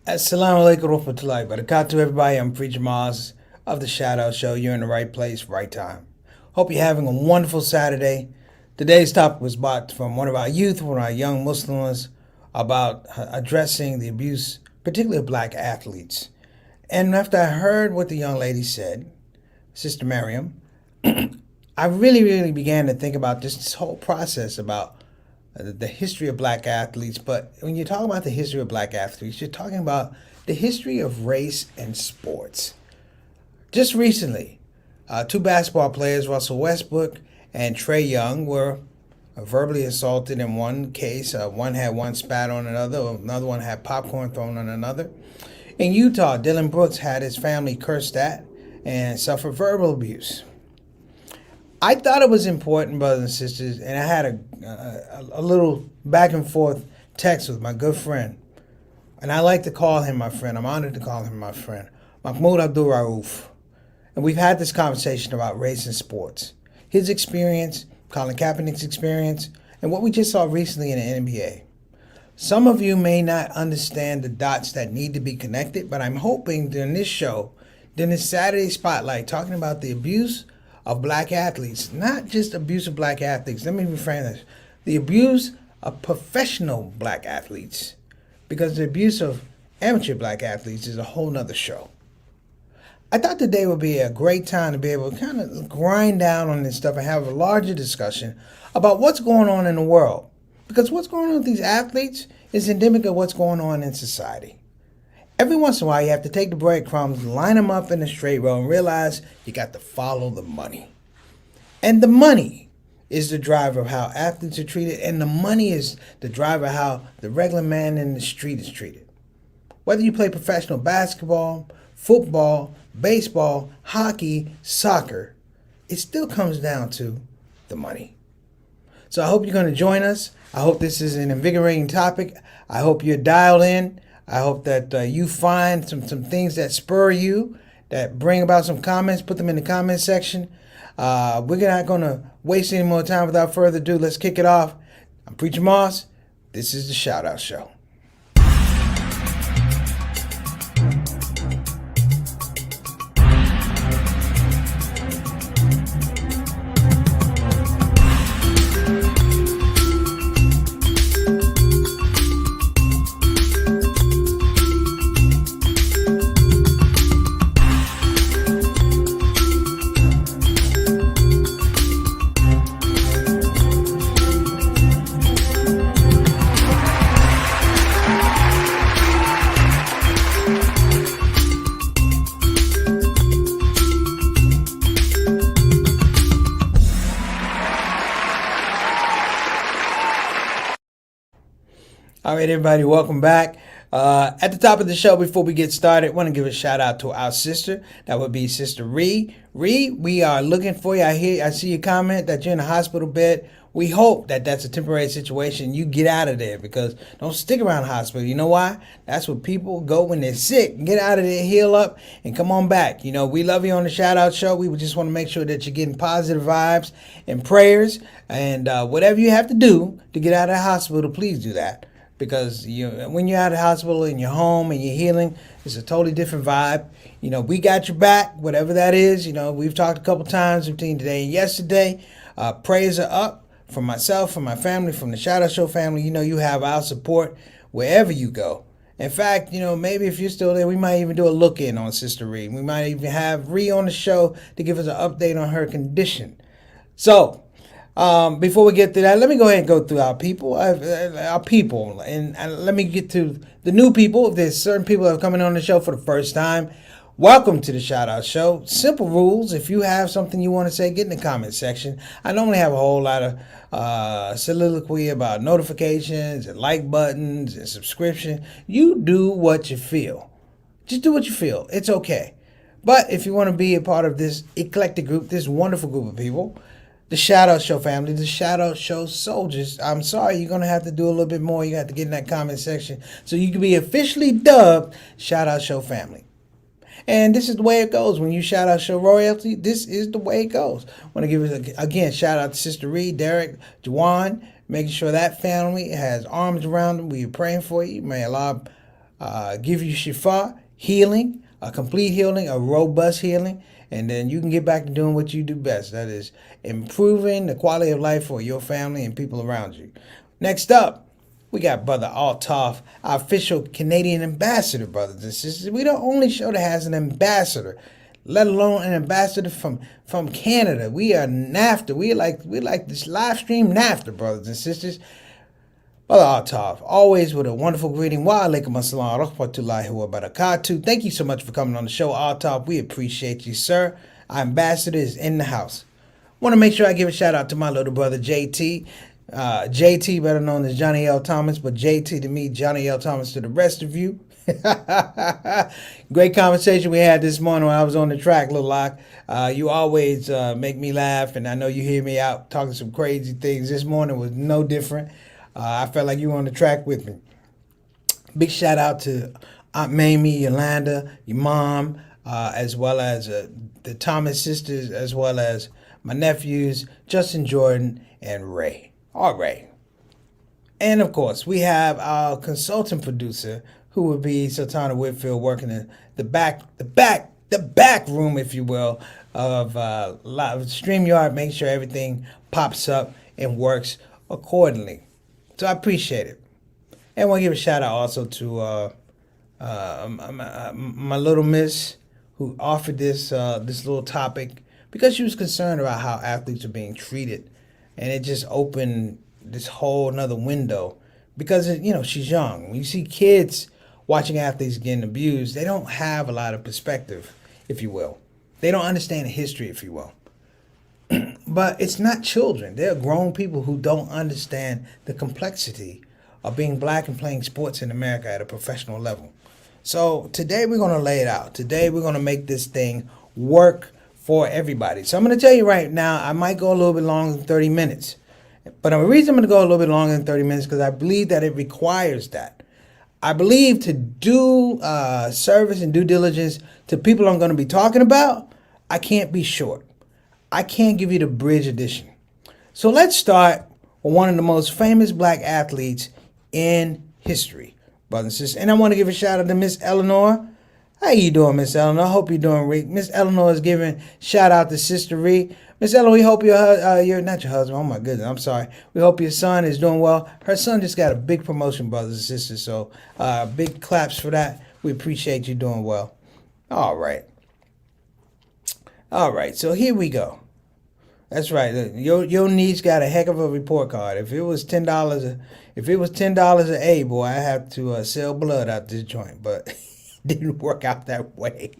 Assalamu alaikum warahmatullahi wabarakatuh, everybody. I'm Preacher Maz of the ShOUT Show. You're in the right place, right time. Hope you're having a wonderful Saturday. Today's topic was brought from one of our youth, one of our young Muslims, about addressing the abuse, particularly of black athletes. And after I heard what the young lady said, Sister Miriam, I really began to think about this whole process about the history of black athletes. But when you talk about the history of black athletes, you're talking about the history of race and sports. Just recently, two basketball players, Russell Westbrook and Trae Young, were verbally assaulted in one case. One had one spat on another one had popcorn thrown on another. In Utah, Dylan Brooks had his family cursed at and suffered verbal abuse. I thought it was important, brothers and sisters, and I had a little back and forth text with my good friend. And I like to call him my friend. I'm honored to call him my friend, Mahmoud Abdul Rauf. And we've had this conversation about race and sports. His experience, Colin Kaepernick's experience, and what we just saw recently in the NBA. Some of you may not understand the dots that need to be connected, but I'm hoping during this show, during this Saturday Spotlight, talking about the abuse of black athletes, not just abuse of black athletes. Let me reframe this. The abuse of professional black athletes, because the abuse of amateur black athletes is a whole nother show. I thought today would be a great time to be able to kind of grind down on this stuff and have a larger discussion about what's going on in the world. Because what's going on with these athletes is endemic of what's going on in society. Every once in a while, you have to take the breadcrumbs, line them up in a straight row, and realize you got to follow the money. And the money is the driver of how athletes are treated, and the money is the driver of how the regular man in the street is treated. Whether you play professional basketball, football, baseball, hockey, soccer, it still comes down to the money. So I hope you're going to join us. I hope this is an invigorating topic. I hope you're dialed in. I hope that you find some things that spur you, that bring about some comments. Put them in the comment section. We're not going to waste any more time. Without further ado, let's kick it off. I'm Preacher Moss. This is the ShOUT Show. All right, everybody, welcome back. At the top of the show, before we get started, I want to give a shout out to our sister. That would be Sister Ree. Ree, we are looking for you. I see your comment that you're in a hospital bed. We hope that that's a temporary situation. You get out of there, because don't stick around the hospital. You know why? That's where people go when they're sick. Get out of there, heal up, and come on back. You know, we love you on the ShOUT Show. We just want to make sure that you're getting positive vibes and prayers. And whatever you have to do to get out of the hospital, please do that. Because when you're out of the hospital and you're home and you're healing, it's a totally different vibe. You know, we got your back, whatever that is. You know, we've talked a couple times between today and yesterday. Prayers are up from myself, from my family, from the ShOUT Show family. You know, you have our support wherever you go. In fact, you know, maybe if you're still there, we might even do a look-in on Sister Ree. We might even have Ree on the show to give us an update on her condition. So, before we get to that, let me go ahead and go through our people, and let me get to the new people. If there's certain people that are coming on the show for the first time, welcome to the ShOUT Show. Simple rules. If you have something you want to say, get in the comment section. I normally have a whole lot of soliloquy about notifications and like buttons and subscription. You do what you feel. Just do what you feel. It's okay. But if you want to be a part of this eclectic group, this wonderful group of people, the ShOUT Show family, the ShOUT Show soldiers, I'm sorry, you're going to have to do a little bit more. You have to get in that comment section so you can be officially dubbed ShOUT Show family. And this is the way it goes. When you ShOUT Show royalty, this is the way it goes. I want to give it, again, shout out to Sister Reed, Derek, Juwan, making sure that family has arms around them. We are praying for you. May Allah give you shifa, healing, a complete healing, a robust healing, and then you can get back to doing what you do best. That is improving the quality of life for your family and people around you. Next up, we got Brother Altaf, our official Canadian ambassador, brothers and sisters. We the only show that has an ambassador, let alone an ambassador from Canada. We are NAFTA. We like this live stream NAFTA, brothers and sisters. Brother Altaf, always with a wonderful greeting. Wa alaikum assalam wa rahmatullahi wa barakatuh. Thank you so much for coming on the show, Altaf. We appreciate you, sir. Our ambassador is in the house. Want to make sure I give a shout out to my little brother, JT. JT, better known as Johnny L. Thomas, but JT to me, Johnny L. Thomas to the rest of you. Great conversation we had this morning when I was on the track, Little Lock. You always make me laugh, and I know you hear me out talking some crazy things. This morning was no different. I felt like you were on the track with me. Big shout out to Aunt Mamie, Yolanda, your mom, as well as the Thomas sisters, as well as my nephews, Justin Jordan and Ray. All right. And of course, we have our consultant producer, who would be Sultana Whitfield, working in the back room, if you will, of StreamYard, making sure everything pops up and works accordingly. So I appreciate it. And I want to give a shout out also to my little miss who offered this little topic because she was concerned about how athletes are being treated. And it just opened this whole another window because, she's young. When you see kids watching athletes getting abused, they don't have a lot of perspective, if you will. They don't understand the history, if you will. But it's not children. They're grown people who don't understand the complexity of being black and playing sports in America at a professional level. So today we're going to lay it out. Today we're going to make this thing work for everybody. So I'm going to tell you right now, I might go a little bit longer than 30 minutes. But the reason I'm going to go a little bit longer than 30 minutes is because I believe that it requires that. I believe to do service and due diligence to people I'm going to be talking about, I can't be short. I can't give you the bridge edition. So let's start with one of the most famous black athletes in history, brothers and sisters. And I want to give a shout out to Miss Eleanor. How you doing, Miss Eleanor? I hope you're doing great. Miss Eleanor is giving shout out to Sister Ree. Miss Eleanor, we hope you're not your husband. Oh my goodness, I'm sorry. We hope your son is doing well. Her son just got a big promotion, brothers and sisters. So big claps for that. We appreciate you doing well. All right. So here we go. That's right. Your niece got a heck of a report card. If it was $10, an A, boy, I have to sell blood out this joint. But it didn't work out that way.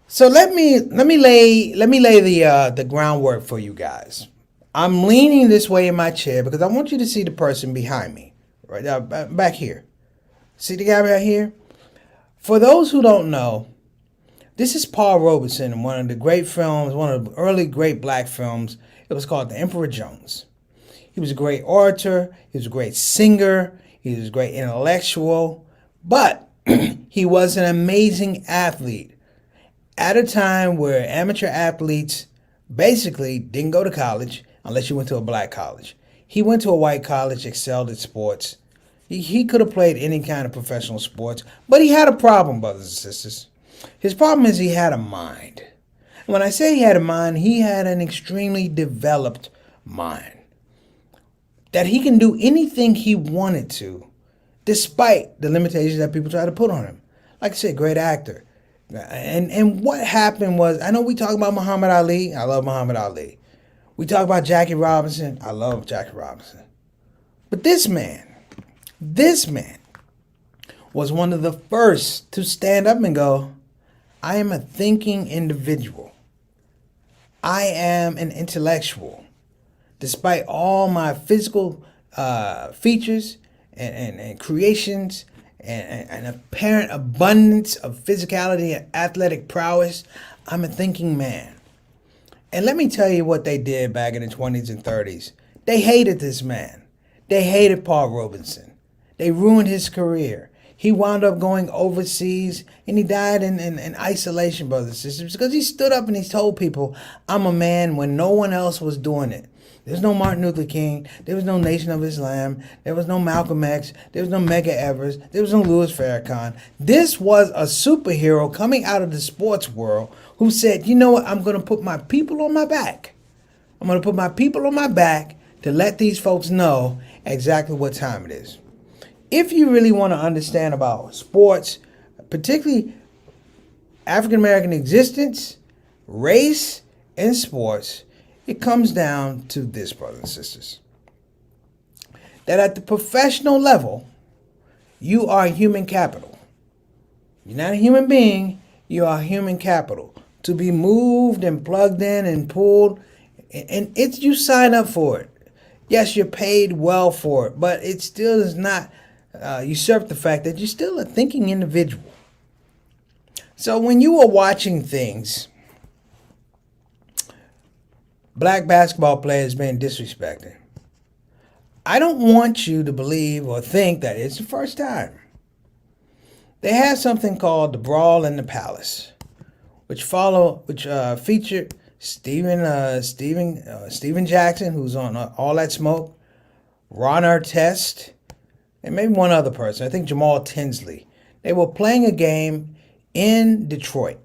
So let me lay the groundwork for you guys. I'm leaning this way in my chair because I want you to see the person behind me, right now, back here. See the guy right here? For those who don't know, this is Paul Robeson in one of the great films, one of the early great black films. It was called The Emperor Jones. He was a great orator. He was a great singer. He was a great intellectual. But he was an amazing athlete at a time where amateur athletes basically didn't go to college unless you went to a black college. He went to a white college, excelled at sports. He could have played any kind of professional sports, but he had a problem, brothers and sisters. His problem is he had a mind. And when I say he had a mind, he had an extremely developed mind. That he can do anything he wanted to, despite the limitations that people try to put on him. Like I said, great actor. And what happened was, I know we talk about Muhammad Ali. I love Muhammad Ali. We talk about Jackie Robinson. I love Jackie Robinson. But this man was one of the first to stand up and go, I am a thinking individual. I am an intellectual. Despite all my physical features and creations and apparent abundance of physicality and athletic prowess, I'm a thinking man. And let me tell you what they did back in the 20s and 30s. They hated this man. They hated Paul Robeson. They ruined his career. He wound up going overseas, and he died in isolation, brothers and sisters, because he stood up and he told people, I'm a man when no one else was doing it. There was no Martin Luther King. There was no Nation of Islam. There was no Malcolm X. There was no Medgar Evers. There was no Louis Farrakhan. This was a superhero coming out of the sports world who said, you know what, I'm going to put my people on my back. I'm going to put my people on my back to let these folks know exactly what time it is. If you really want to understand about sports, particularly African American existence, race, and sports, it comes down to this, brothers and sisters. That at the professional level, you are human capital. You're not a human being, you are human capital. To be moved and plugged in and pulled, and it's you sign up for it. Yes, you're paid well for it, but it still does not usurp the fact that you're still a thinking individual. So when you are watching things, black basketball players being disrespected, I don't want you to believe or think that it's the first time. They have something called the Brawl in the Palace, which featured Steven Jackson, who's on All That Smoke, Ron Artest, and maybe one other person. I think Jamal Tinsley. They were playing a game in Detroit.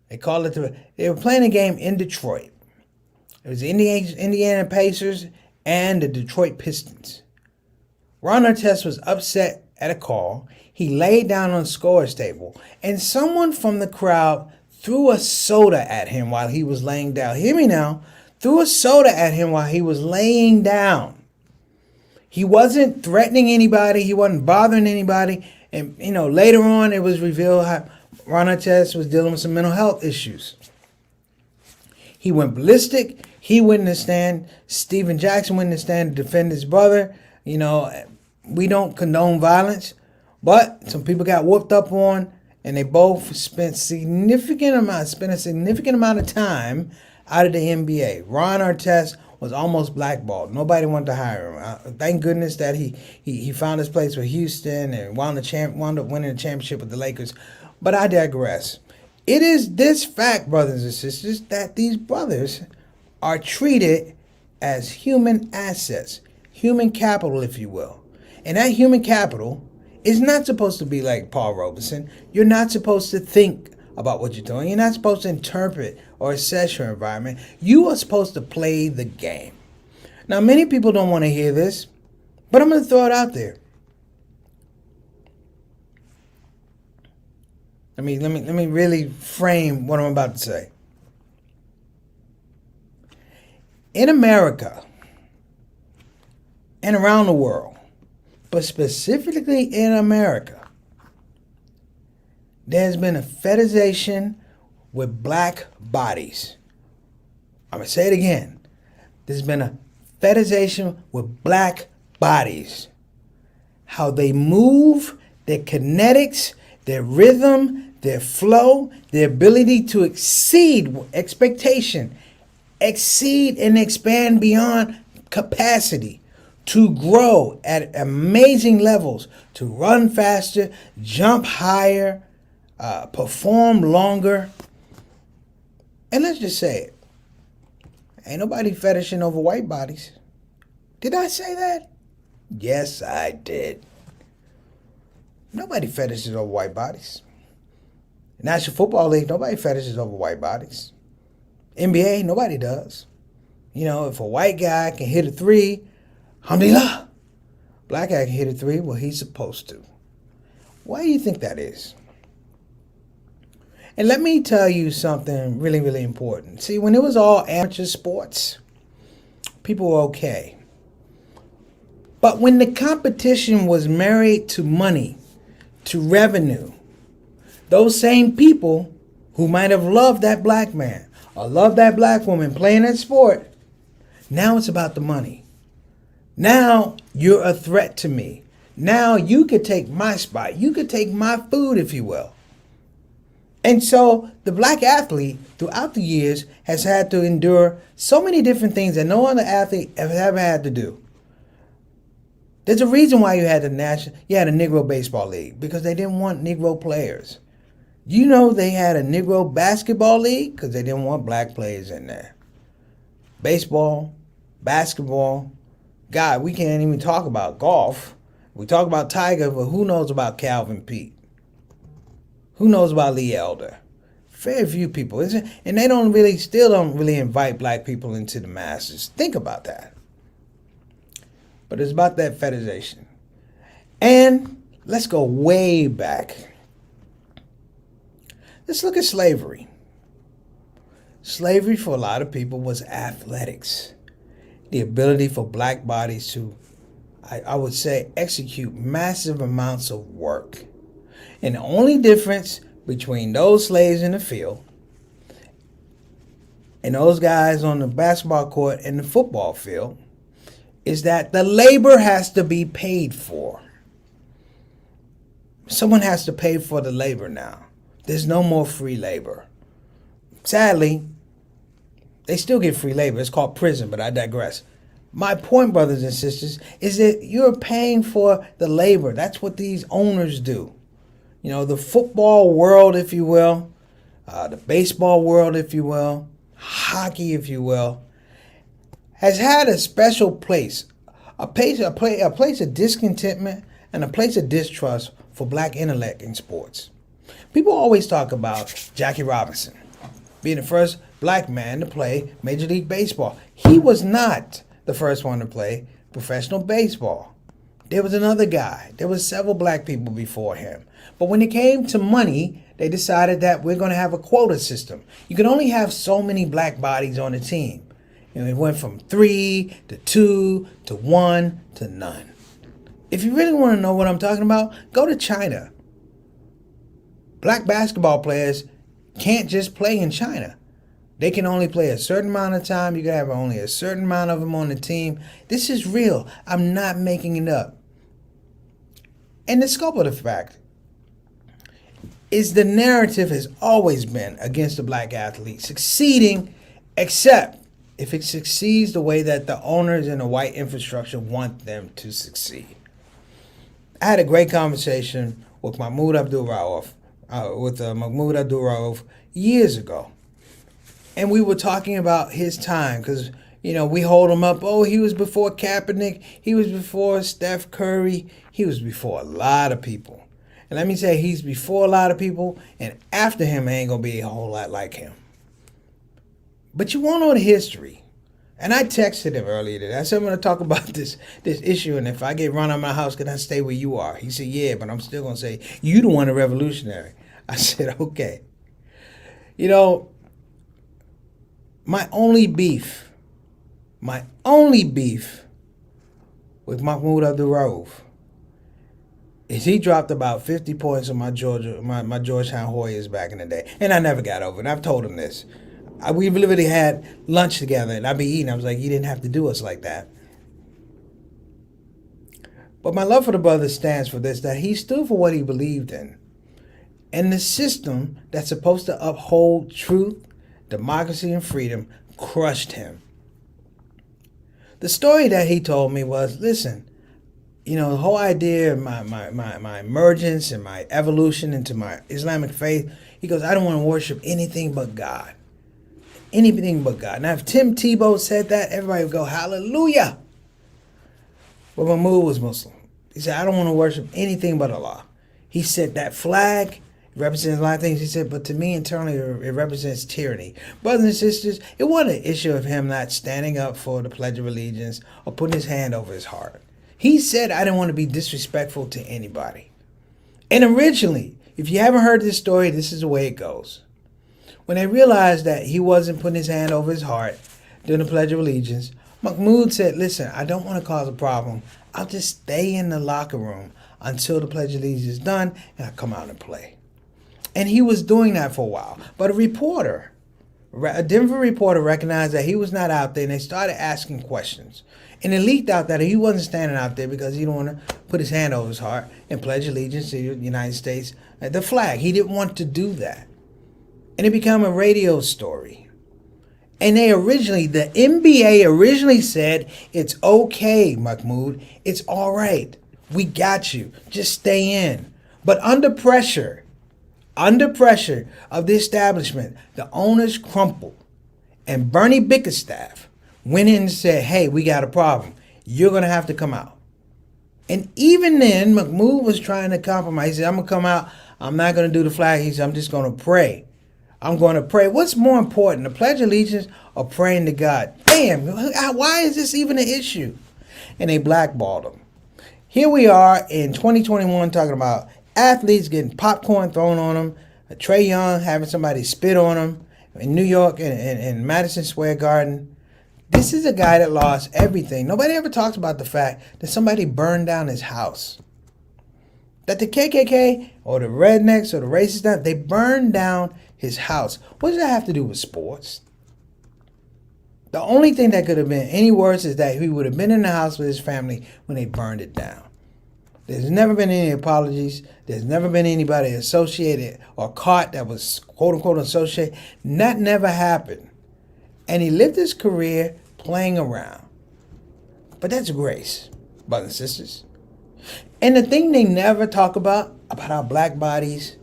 They were playing a game in Detroit. It was the Indiana Pacers and the Detroit Pistons. Ron Artest was upset at a call. He laid down on the scorer's table, and someone from the crowd threw a soda at him while he was laying down. Hear me now. Threw a soda at him while he was laying down. He wasn't threatening anybody. He wasn't bothering anybody. And, later on it was revealed how Ron Artest was dealing with some mental health issues. He went ballistic. He went in the stand. Steven Jackson went in the stand to defend his brother. We don't condone violence, but some people got whooped up on, and they both spent a significant amount of time out of the NBA. Ron Artest was almost blackballed. Nobody wanted to hire him. Thank goodness that he found his place with Houston and wound up winning the championship with the Lakers. But I digress. It is this fact, brothers and sisters, that these brothers are treated as human assets, human capital, if you will. And that human capital is not supposed to be like Paul Robeson. You're not supposed to think about what you're doing. You're not supposed to interpret or assess your environment. You are supposed to play the game. Now, many people don't want to hear this, but I'm going to throw it out there. Let me really frame what I'm about to say. In America and around the world, but specifically in America, there's been a fetishization with black bodies. I'm going to say it again. There's been a fetishization with black bodies. How they move, their kinetics, their rhythm, their flow, their ability to exceed expectation, exceed and expand beyond capacity, to grow at amazing levels, to run faster, jump higher, perform longer. And let's just say it. Ain't nobody fetishing over white bodies. Did I say that? Yes, I did. Nobody fetishes over white bodies. National Football League, nobody fetishes over white bodies. NBA, nobody does. If a white guy can hit a three, alhamdulillah. Black guy can hit a three, well, he's supposed to. Why do you think that is? And let me tell you something really, really important. See, when it was all amateur sports, people were okay. But when the competition was married to money, to revenue, those same people who might have loved that black man or loved that black woman playing that sport, now it's about the money. Now you're a threat to me. Now you could take my spot. You could take my food, if you will. And so the black athlete throughout the years has had to endure so many different things that no other athlete has ever had to do. There's a reason why you had a Negro Baseball League, because they didn't want Negro players. You know they had a Negro Basketball League because they didn't want black players in there. Baseball, basketball. God, we can't even talk about golf. We talk about Tiger, but who knows about Calvin Pete? Who knows about Lee Elder? Very few people, isn't it? And they still don't really invite black people into the masses. Think about that. But it's about that fetishization. And let's go way back. Let's look at slavery. Slavery for a lot of people was athletics. The ability for black bodies to, I would say, execute massive amounts of work. And the only difference between those slaves in the field and those guys on the basketball court and the football field is that the labor has to be paid for. Someone has to pay for the labor now. There's no more free labor. Sadly, they still get free labor. It's called prison, but I digress. My point, brothers and sisters, is that you're paying for the labor. That's what these owners do. You know, the football world, if you will, the baseball world, if you will, hockey, if you will, has had a special place, a place of discontentment and a place of distrust for black intellect in sports. People always talk about Jackie Robinson being the first black man to play Major League Baseball. He was not the first one to play professional baseball. There was another guy. There was several black people before him. But when it came to money, they decided that we're going to have a quota system. You can only have so many black bodies on a team. And it went from 3 to 2 to 1 to none. If you really want to know what I'm talking about, go to China. Black basketball players can't just play in China. They can only play a certain amount of time. You can have only a certain amount of them on the team. This is real. I'm not making it up. And the scope of the fact is the narrative has always been against the black athlete succeeding, except if it succeeds the way that the owners and the white infrastructure want them to succeed. I had a great conversation with Mahmoud Abdul-Rauf, years ago. And we were talking about his time because, you know, we hold him up. Oh, he was before Kaepernick. He was before Steph Curry. He was before a lot of people. And let me say, he's before a lot of people, and after him, ain't going to be a whole lot like him. But you won't know the history. And I texted him earlier today. I said, I'm going to talk about this issue, and if I get run out of my house, can I stay where you are? He said, yeah, but I'm still going to say, you the one, a revolutionary. I said, okay. You know, my only beef with Mahmoud Abdul-Rauf is he dropped about 50 points on my Georgetown Hoyas back in the day. And I never got over it. I've told him this. We literally had lunch together, and I'd be eating. I was like, you didn't have to do us like that. But my love for the brother stands for this, that he stood for what he believed in. And the system that's supposed to uphold truth, democracy, and freedom crushed him. The story that he told me was, listen, you know, the whole idea of my emergence and my evolution into my Islamic faith, he goes, I don't want to worship anything but God. Anything but God. Now, if Tim Tebow said that, everybody would go, hallelujah. But Mahmoud was Muslim. He said, I don't want to worship anything but Allah. He said that flag represents a lot of things. He said, but to me internally, it represents tyranny. Brothers and sisters, it wasn't an issue of him not standing up for the Pledge of Allegiance or putting his hand over his heart. He said, I didn't want to be disrespectful to anybody. And originally, if you haven't heard this story, this is the way it goes. When they realized that he wasn't putting his hand over his heart during the Pledge of Allegiance, Mahmoud said, listen, I don't want to cause a problem. I'll just stay in the locker room until the Pledge of Allegiance is done and I come out and play. And he was doing that for a while. But a Denver reporter recognized that he was not out there, and they started asking questions. And it leaked out that he wasn't standing out there because he didn't want to put his hand over his heart and pledge allegiance to the United States, the flag. He didn't want to do that. And it became a radio story. And the NBA originally said, it's okay, Mahmoud. It's all right. We got you. Just stay in. But under pressure of the establishment, the owners crumpled. And Bernie Bickerstaff, went in and said, hey, we got a problem. You're going to have to come out. And even then, Mahmoud was trying to compromise. He said, I'm going to come out. I'm not going to do the flag. He said, I'm just going to pray. I'm going to pray. What's more important, the Pledge of Allegiance or praying to God? Damn, why is this even an issue? And they blackballed him. Here we are in 2021 talking about athletes getting popcorn thrown on them, Trae Young having somebody spit on him in New York and Madison Square Garden. This is a guy that lost everything. Nobody ever talks about the fact that somebody burned down his house. That the KKK or the rednecks or the racists, they burned down his house. What does that have to do with sports? The only thing that could have been any worse is that he would have been in the house with his family when they burned it down. There's never been any apologies. There's never been anybody associated or caught that was quote unquote associated. That never happened. And he lived his career playing around. But that's grace, brothers and sisters. And the thing they never talk about our black bodies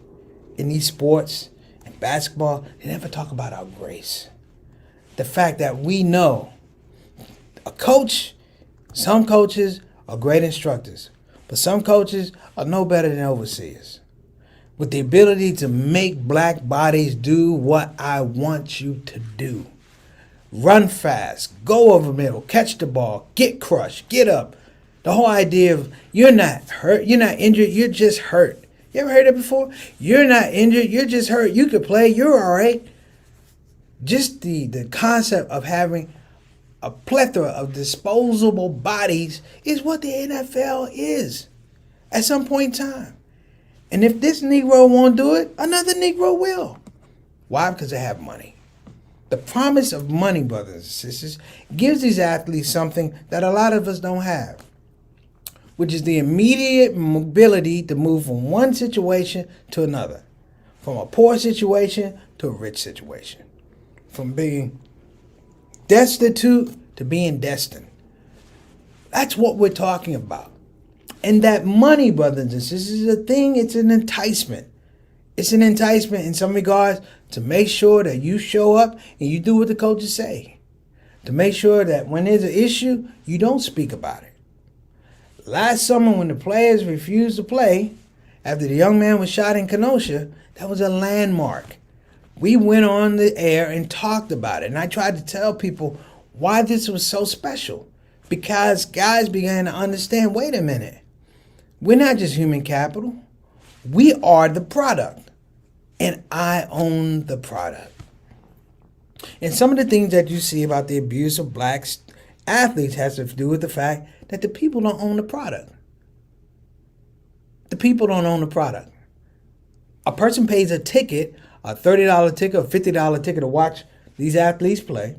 in these sports and basketball, they never talk about our grace. The fact that we know a coach, some coaches are great instructors, but some coaches are no better than overseers. With the ability to make black bodies do what I want you to do. Run fast, go over middle, catch the ball, get crushed, get up. The whole idea of you're not hurt, you're not injured, you're just hurt. You ever heard it before? You're not injured, you're just hurt. You could play, you're all right. Just the concept of having a plethora of disposable bodies is what the NFL is at some point in time. And if this Negro won't do it, another Negro will. Why? Because they have money. The promise of money, brothers and sisters, gives these athletes something that a lot of us don't have, which is the immediate mobility to move from one situation to another, from a poor situation to a rich situation, from being destitute to being destined. That's what we're talking about. And that money, brothers and sisters, is a thing, it's an enticement. It's an enticement in some regards to make sure that you show up and you do what the coaches say. To make sure that when there's an issue, you don't speak about it. Last summer when the players refused to play, after the young man was shot in Kenosha, that was a landmark. We went on the air and talked about it. And I tried to tell people why this was so special. Because guys began to understand, wait a minute. We're not just human capital. We are the product. And I own the product. And some of the things that you see about the abuse of black athletes has to do with the fact that the people don't own the product. The people don't own the product. A person pays a ticket, a $30 ticket, a $50 ticket to watch these athletes play.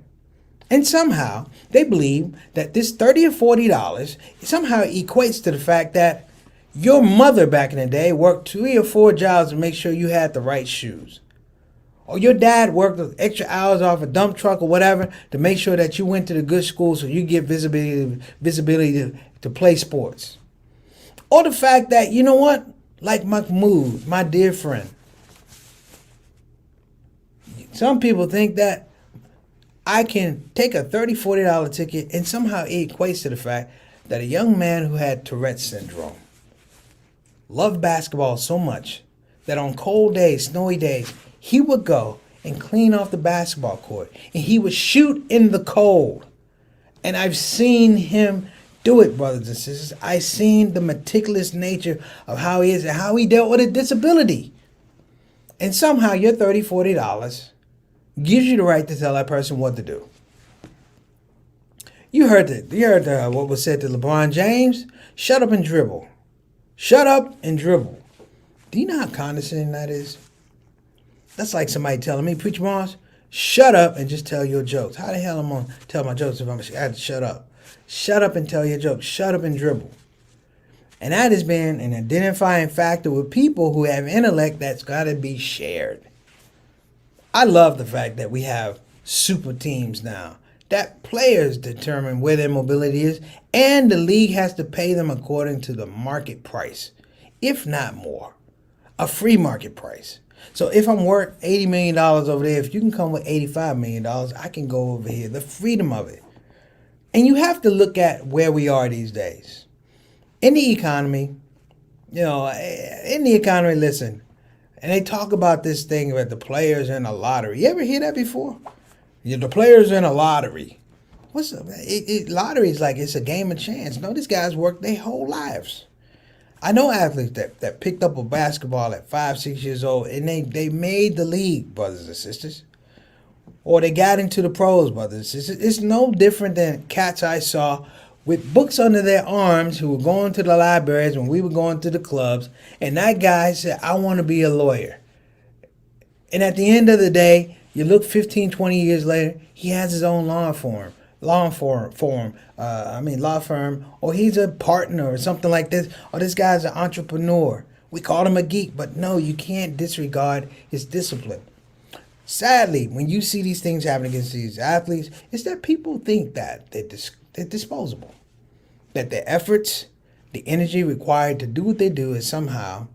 And somehow they believe that this $30 or $40 somehow equates to the fact that your mother back in the day worked 3 or 4 jobs to make sure you had the right shoes. Or your dad worked extra hours off a dump truck or whatever to make sure that you went to the good school so you get visibility to play sports. Or the fact that, you know what? Like Mahmoud, my dear friend. Some people think that I can take a $30, $40 ticket and somehow it equates to the fact that a young man who had Tourette's syndrome loved basketball so much that on cold days, snowy days, he would go and clean off the basketball court and he would shoot in the cold. And I've seen him do it, brothers and sisters. I've seen the meticulous nature of how he is and how he dealt with a disability. And somehow your $30, $40 gives you the right to tell that person what to do. You heard what was said to LeBron James? Shut up and dribble. Shut up and dribble. Do you know how condescending that is? That's like somebody telling me, Preacher Mars, shut up and just tell your jokes. How the hell am I going to tell my jokes if I have to shut up? Shut up and tell your jokes. Shut up and dribble. And that has been an identifying factor with people who have intellect that's got to be shared. I love the fact that we have super teams now, that players determine where their mobility is, and the league has to pay them according to the market price, if not more, a free market price. So if I'm worth $80 million over there, if you can come with $85 million, I can go over here. The freedom of it. And you have to look at where we are these days. In the economy, listen, and they talk about this thing about the players in a lottery. You ever hear that before? The players in a lottery. Lottery is like it's a game of chance. No, these guys work their whole lives. I know athletes that picked up a basketball at 5, 6 years old and they made the league, brothers and sisters. Or they got into the pros, brothers and sisters. It's no different than cats I saw with books under their arms who were going to the libraries when we were going to the clubs. And that guy said, I want to be a lawyer. And at the end of the day, you look 15, 20 years later, he has his own law firm, or he's a partner or something like this, or this guy's an entrepreneur. We call him a geek, but no, you can't disregard his discipline. Sadly, when you see these things happen against these athletes, it's that people think that they're disposable, that their efforts, the energy required to do what they do is somehow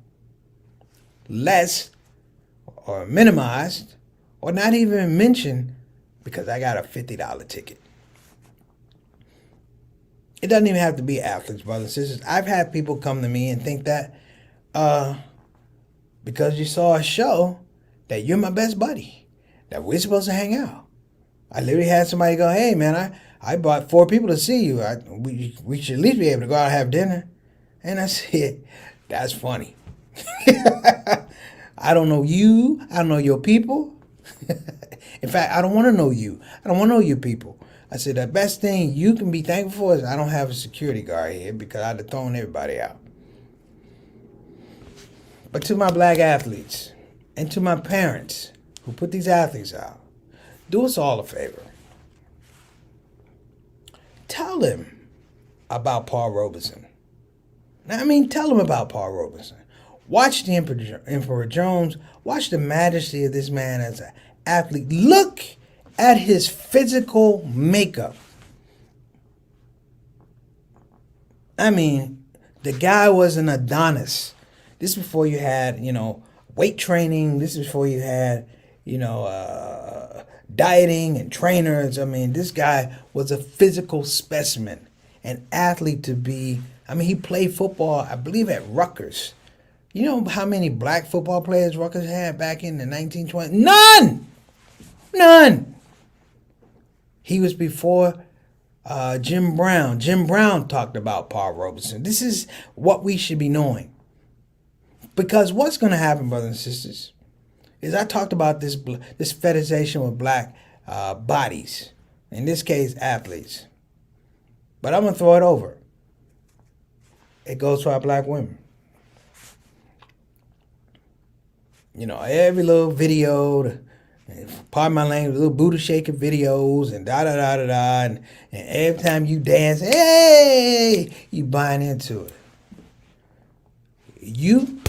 less or minimized or not even mentioned because I got a $50 ticket. It doesn't even have to be athletes, brothers and sisters. I've had people come to me and think that because you saw a show that you're my best buddy, that we're supposed to hang out. I literally had somebody go, hey, man, I brought 4 people to see you. We should at least be able to go out and have dinner. And I said, that's funny. I don't know you. I don't know your people. In fact, I don't want to know you. I don't want to know your people. I said, the best thing you can be thankful for is I don't have a security guard here because I'd have thrown everybody out. But to my black athletes and to my parents who put these athletes out, do us all a favor. Tell them about Paul Robeson. Tell them about Paul Robeson. Watch the Emperor Jones. Watch the majesty of this man as an athlete. Look at his physical makeup. The guy was an Adonis. This is before you had, weight training. This is before you had, dieting and trainers. This guy was a physical specimen, an athlete to be. He played football, I believe, at Rutgers. You know how many black football players Rutgers had back in the 1920s? None. He was before Jim Brown. Jim Brown talked about Paul Robeson. This is what we should be knowing. Because what's going to happen, brothers and sisters, is I talked about this fetishization with black bodies. In this case, athletes. But I'm going to throw it over. It goes to our black women. Every little video, pardon my language, little booty shaking videos and da-da-da-da-da. And every time you dance, hey, you buying into it. You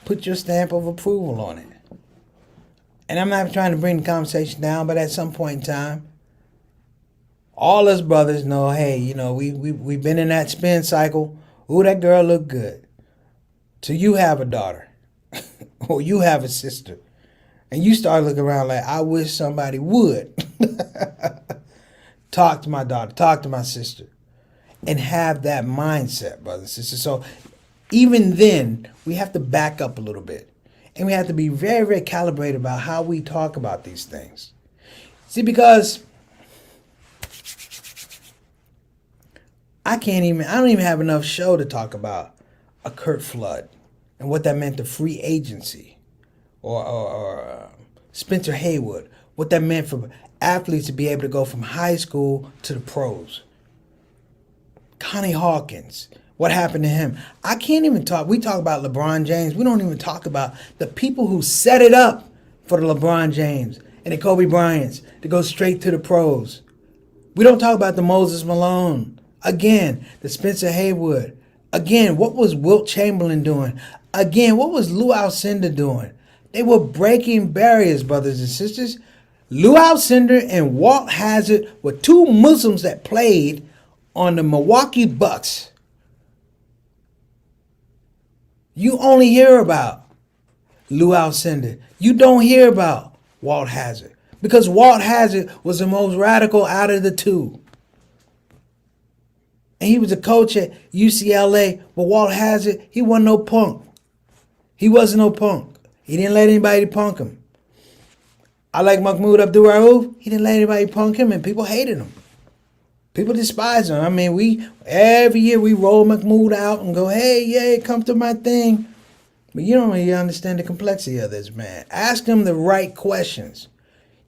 put your stamp of approval on it. And I'm not trying to bring the conversation down, but at some point in time, all us brothers know, hey, we've been in that spin cycle. Ooh, that girl look good. So you have a daughter. Or you have a sister. And you start looking around like, I wish somebody would. Talk to my daughter. Talk to my sister. And have that mindset, brothers and sisters. So even then, we have to back up a little bit. And we have to be very, very calibrated about how we talk about these things. See, because I don't even have enough show to talk about a Kurt Flood and what that meant to free agency, or Spencer Haywood, what that meant for athletes to be able to go from high school to the pros. Connie Hawkins, what happened to him? I can't even talk. We talk about LeBron James. We don't even talk about the people who set it up for the LeBron James and the Kobe Bryants to go straight to the pros. We don't talk about the Moses Malone. Again, the Spencer Haywood. Again, what was Wilt Chamberlain doing? Again, what was Lou Alcindor doing? They were breaking barriers, brothers and sisters. Lou Alcindor and Walt Hazzard were 2 Muslims that played on the Milwaukee Bucks. You only hear about Lou Alcindor. You don't hear about Walt Hazzard. Because Walt Hazzard was the most radical out of the 2. And he was a coach at UCLA, but Walt Hazzard, he wasn't no punk. He wasn't no punk. He didn't let anybody punk him. I like Mahmoud Abdul-Rauf. He didn't let anybody punk him, and people hated him. People despise him. I mean, every year we roll Mahmoud out and go, hey, yeah, come to my thing. But you don't really understand the complexity of this, man. Ask him the right questions.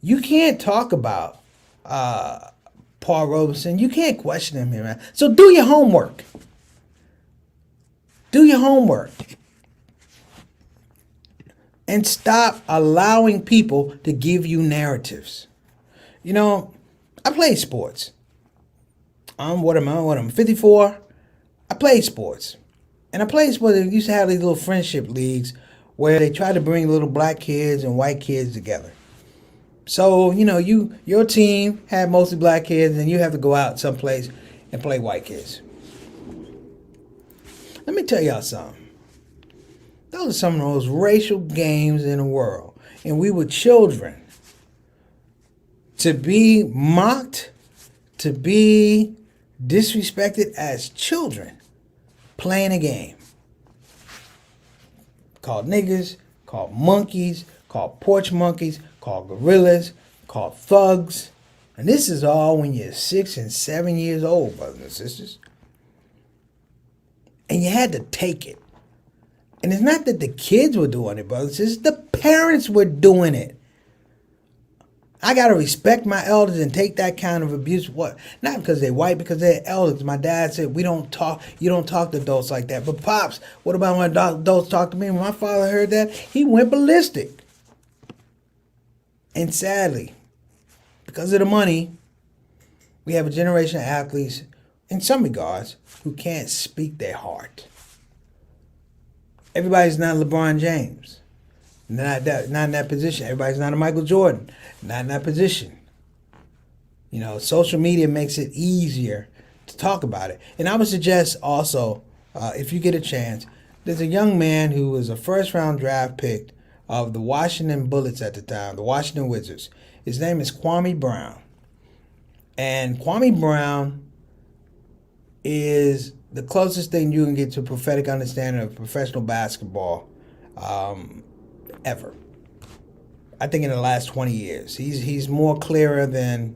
You can't talk about Paul Robeson. You can't question him here, man. So do your homework. Do your homework. And stop allowing people to give you narratives. You know, I play sports. I'm 54. I played sports. And I played sports. They used to have these little friendship leagues where they try to bring little black kids and white kids together. So, you know, your team had mostly black kids, and you have to go out someplace and play white kids. Let me tell y'all something. Those are some of the most racial games in the world. And we were children. To be mocked, to be disrespected as children, playing a game. Called niggers, called monkeys, called porch monkeys, called gorillas, called thugs. And this is all when you're 6 and 7 years old, brothers and sisters. And you had to take it. And it's not that the kids were doing it, brothers and sisters. The parents were doing it. I got to respect my elders and take that kind of abuse. What? Not because they're white, because they're elders. My dad said, you don't talk to adults like that. But Pops, what about when adults talk to me? When my father heard that, he went ballistic. And sadly, because of the money, we have a generation of athletes, in some regards, who can't speak their heart. Everybody's not LeBron James. Not in that position. Everybody's not a Michael Jordan. Not in that position. You know, social media makes it easier to talk about it. And I would suggest also, if you get a chance, there's a young man who was a first-round draft pick of the Washington Bullets at the time, the Washington Wizards. His name is Kwame Brown. And Kwame Brown is the closest thing you can get to a prophetic understanding of professional basketball ever. I think in the last 20 years. He's more clearer than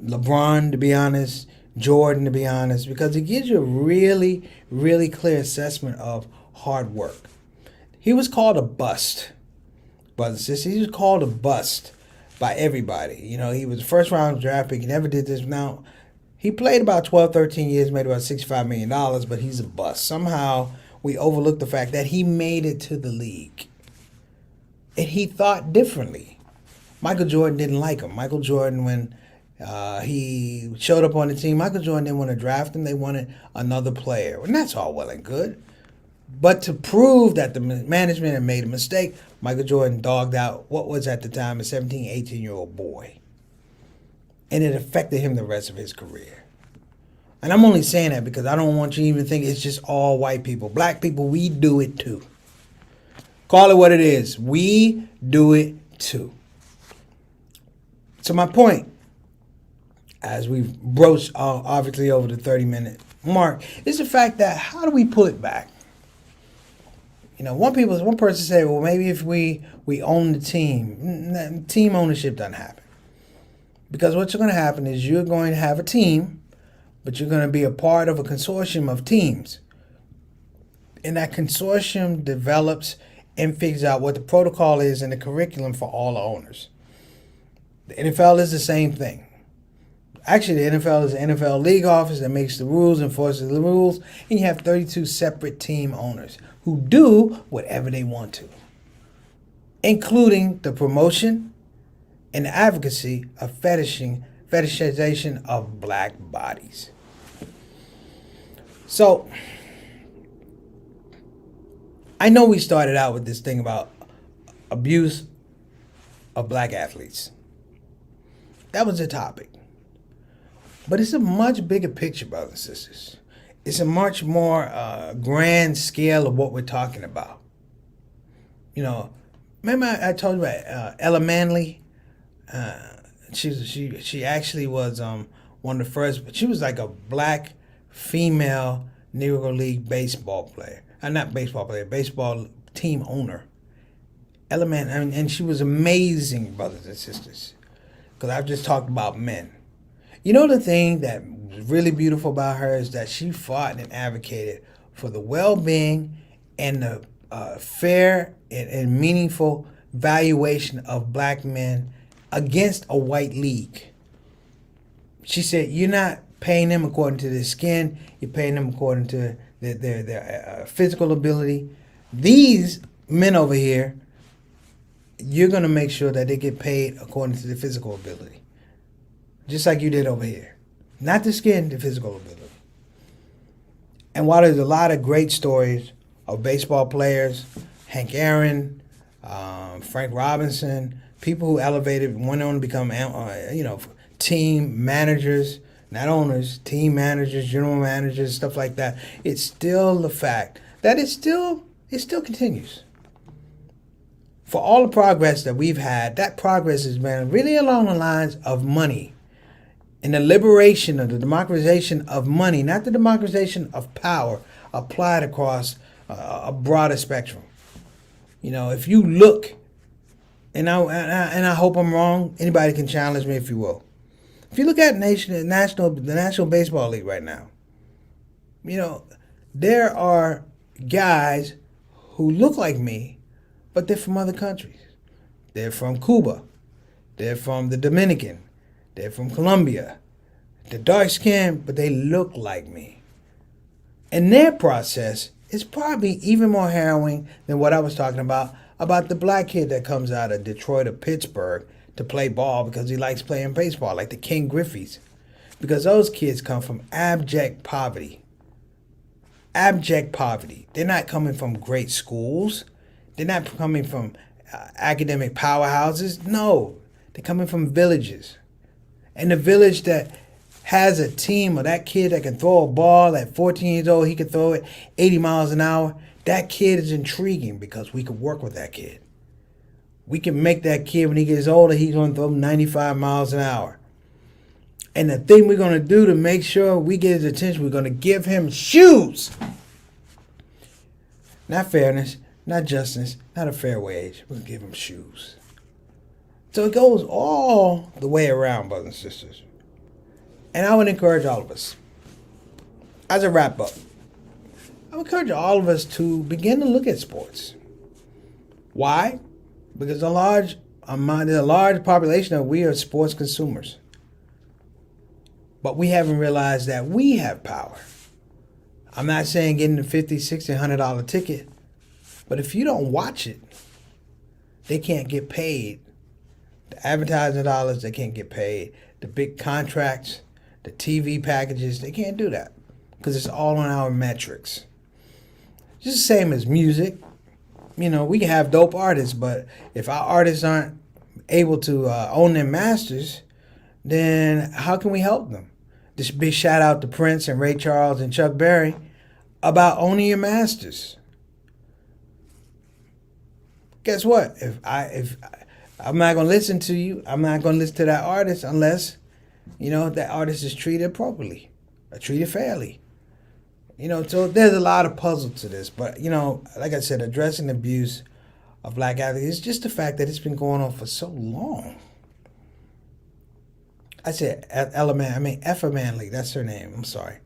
LeBron, to be honest, Jordan, to be honest, because it gives you a really, really clear assessment of hard work. He was called a bust, brothers and sisters. He was called a bust by everybody. You know, he was a first-round draft pick. He never did this. Now, he played about 12, 13 years, made about $65 million, but he's a bust. Somehow, we overlook the fact that he made it to the league. And he thought differently. Michael Jordan didn't like him. Michael Jordan, when he showed up on the team, Michael Jordan didn't want to draft him. They wanted another player. And that's all well and good. But to prove that the management had made a mistake, Michael Jordan dogged out what was at the time a 17, 18-year-old boy. And it affected him the rest of his career. And I'm only saying that because I don't want you to even think it's just all white people. Black people, we do it too. Call it what it is. We do it too. So my point, as we've broached obviously over the 30-minute mark, is the fact that how do we pull it back? You know, one person said, well, maybe if we own the team. Team ownership doesn't happen. Because what's going to happen is you're going to have a team, but you're going to be a part of a consortium of teams. And that consortium develops and figures out what the protocol is and the curriculum for all the owners. The NFL is the same thing. Actually, the NFL is the NFL league office that makes the rules, enforces the rules, and you have 32 separate team owners who do whatever they want to, including the promotion and the advocacy of fetishization of black bodies. So, I know we started out with this thing about abuse of black athletes. That was the topic. But it's a much bigger picture, brothers and sisters. It's a much more grand scale of what we're talking about. You know, remember I told you about Ella Manley? She actually was one of the first. She was like a black female Negro League baseball player. Not baseball player, baseball team owner. Element, and she was amazing, brothers and sisters. Because I've just talked about men. You know, the thing that was really beautiful about her is that she fought and advocated for the well-being and the fair and meaningful valuation of black men against a white league. She said, you're not paying them according to their skin, you're paying them according to their physical ability. These men over here, you're going to make sure that they get paid according to their physical ability. Just like you did over here. Not the skin, the physical ability. And while there's a lot of great stories of baseball players, Hank Aaron, Frank Robinson, people who elevated, went on to become, team managers, not owners, team managers, general managers, stuff like that. It's still the fact that it still continues. For all the progress that we've had, that progress has been really along the lines of money and the liberation of the democratization of money, not the democratization of power applied across a broader spectrum. You know, if you look, and I hope I'm wrong, anybody can challenge me if you will. If you look at the National Baseball League right now, you know, there are guys who look like me, but they're from other countries. They're from Cuba. They're from the Dominican. They're from Colombia. They're dark skinned, but they look like me. And their process is probably even more harrowing than what I was talking about the black kid that comes out of Detroit or Pittsburgh to play ball because he likes playing baseball, like the King Griffeys. Because those kids come from abject poverty. Abject poverty. They're not coming from great schools. They're not coming from academic powerhouses. No, they're coming from villages. And the village that has a team of that kid that can throw a ball at 14 years old, he can throw it 80 miles an hour. That kid is intriguing because we could work with that kid. We can make that kid, when he gets older, he's going to throw 95 miles an hour. And the thing we're going to do to make sure we get his attention, we're going to give him shoes. Not fairness, not justice, not a fair wage. We're going to give him shoes. So it goes all the way around, brothers and sisters. And I would encourage all of us, as a wrap up, I would encourage all of us to begin to look at sports. Why? Because there's a large population of we are sports consumers. But we haven't realized that we have power. I'm not saying getting a $50, $60, $100 ticket, but if you don't watch it, they can't get paid. The advertising dollars, they can't get paid. The big contracts, the TV packages, they can't do that because it's all on our metrics. Just the same as music. You know, we can have dope artists, but if our artists aren't able to own their masters, then how can we help them? This big shout out to Prince and Ray Charles and Chuck Berry about owning your masters. Guess what? If I'm not going to listen to you, I'm not going to listen to that artist unless, you know, that artist is treated appropriately or treated fairly. You know, so there's a lot of puzzle to this. But, you know, like I said, addressing abuse of black athletes is just the fact that it's been going on for so long. I said Effa Manley, that's her name, I'm sorry.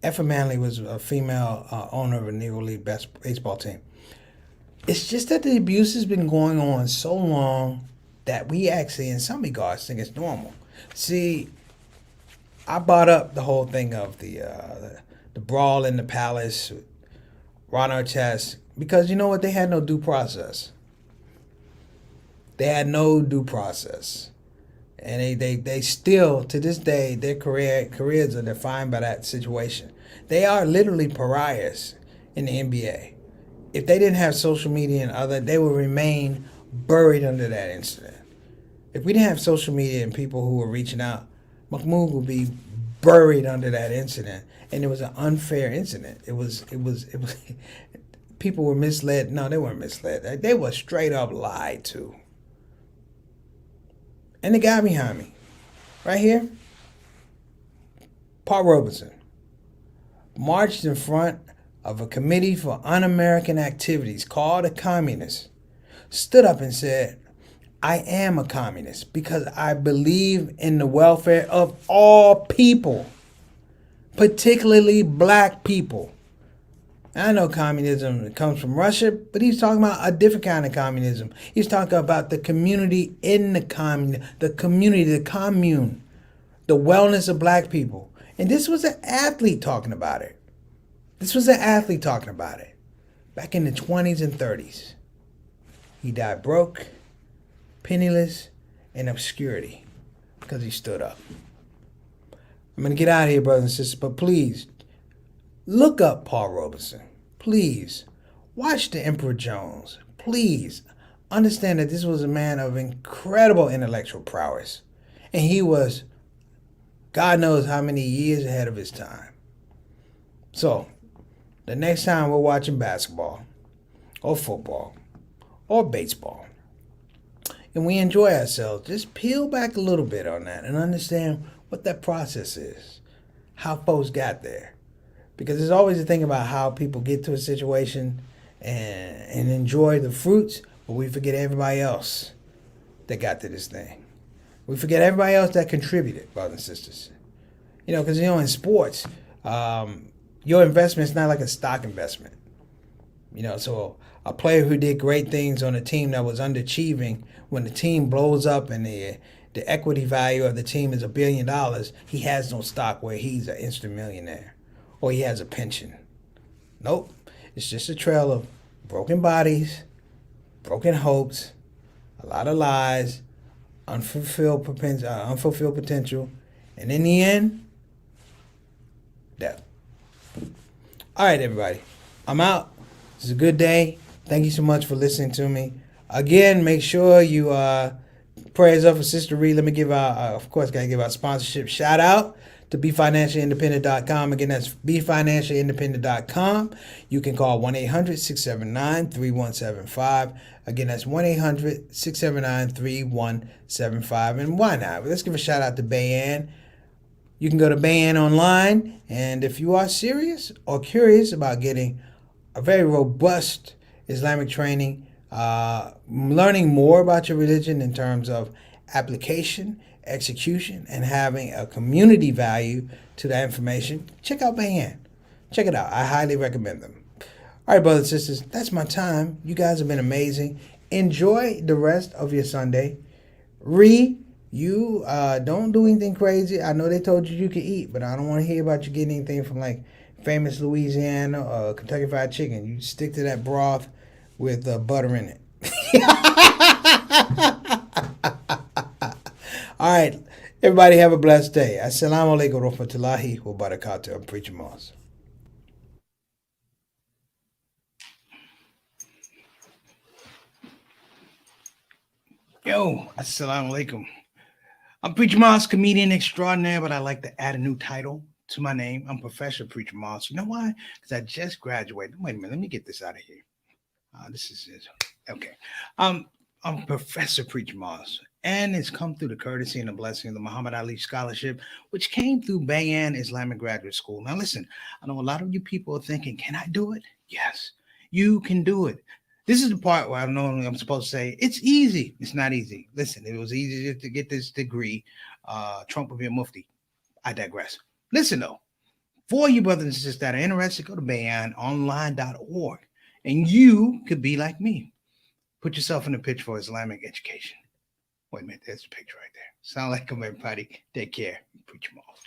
Effa Manley was a female owner of a Negro League baseball team. It's just that the abuse has been going on so long that we actually, in some regards, think it's normal. See, I brought up the whole thing of the brawl in the palace, Ron Artest, because you know what? They had no due process. They had no due process. And they still, to this day, their careers are defined by that situation. They are literally pariahs in the NBA. If they didn't have social media and other, they would remain buried under that incident. If we didn't have social media and people who were reaching out, Mahmoud would be buried under that incident. And it was an unfair incident. It was people were misled. No, they weren't misled. They were straight up lied to. And the guy behind me, right here, Paul Robeson marched in front of a committee for un-American activities called a communist, stood up and said, I am a communist because I believe in the welfare of all people, particularly black people. I know communism comes from Russia, but he's talking about a different kind of communism. He's talking about the community in the commune, the community, the commune, the wellness of black people. And this was an athlete talking about it. Back in the 20s and 30s. He died broke, penniless, in obscurity because he stood up. I'm going to get out of here, brothers and sisters, but please, look up Paul Robeson. Please, watch The Emperor Jones. Please, understand that this was a man of incredible intellectual prowess. And he was, God knows how many years ahead of his time. So, the next time we're watching basketball, or football, or baseball, and we enjoy ourselves, just peel back a little bit on that and understand what that process is, how folks got there. Because there's always a thing about how people get to a situation and enjoy the fruits, but we forget everybody else that got to this thing. We forget everybody else that contributed, brothers and sisters. Because, in sports, your investment is not like a stock investment. So a player who did great things on a team that was underachieving, when the team blows up and the equity value of the team is $1 billion, he has no stock where he's an instant millionaire or he has a pension. Nope. It's just a trail of broken bodies, broken hopes, a lot of lies, unfulfilled potential, and in the end, death. All right, everybody. I'm out. It's a good day. Thank you so much for listening to me. Again, make sure you prayers up for Sister Reed. Let me give out, of course, got to give out sponsorship. Shout out to BeFinanciallyIndependent.com. Again, that's BeFinanciallyIndependent.com. You can call 1-800-679-3175. Again, that's 1-800-679-3175. And why not? Let's give a shout out to Bayan. You can go to Bayan online, and if you are serious or curious about getting a very robust Islamic training, learning more about your religion in terms of application, execution, and having a community value to that information, check out Bayan. Check it out. I highly recommend them. All right, brothers and sisters, that's my time. You guys have been amazing. Enjoy the rest of your Sunday. You don't do anything crazy. I know they told you could eat, but I don't want to hear about you getting anything from like famous Louisiana or Kentucky Fried Chicken. You stick to that broth with butter in it. All right. Everybody have a blessed day. Assalamu alaikum wa rahmatullahi wa barakatuh. I'm Preacher Moss. Yo, assalamu alaikum. I'm Preacher Moss, comedian extraordinaire, but I like to add a new title to my name. I'm Professor Preacher Moss. You know why? Because I just graduated. Wait a minute. Let me get this out of here. This is it. Okay. I'm Professor Preacher Moss, and it's come through the courtesy and the blessing of the Muhammad Ali Scholarship, which came through Bayan Islamic Graduate School. Now, listen, I know a lot of you people are thinking, can I do it? Yes, you can do it. This is the part where I know I'm supposed to say, it's easy. It's not easy. Listen, it was easy to get this degree. Trump would be a mufti. I digress. Listen, though, for you brothers and sisters that are interested, go to bayanonline.org, and you could be like me. Put yourself in the picture for Islamic education. Wait a minute, there's a picture right there. Sound like them, everybody. Take care. Preach them off.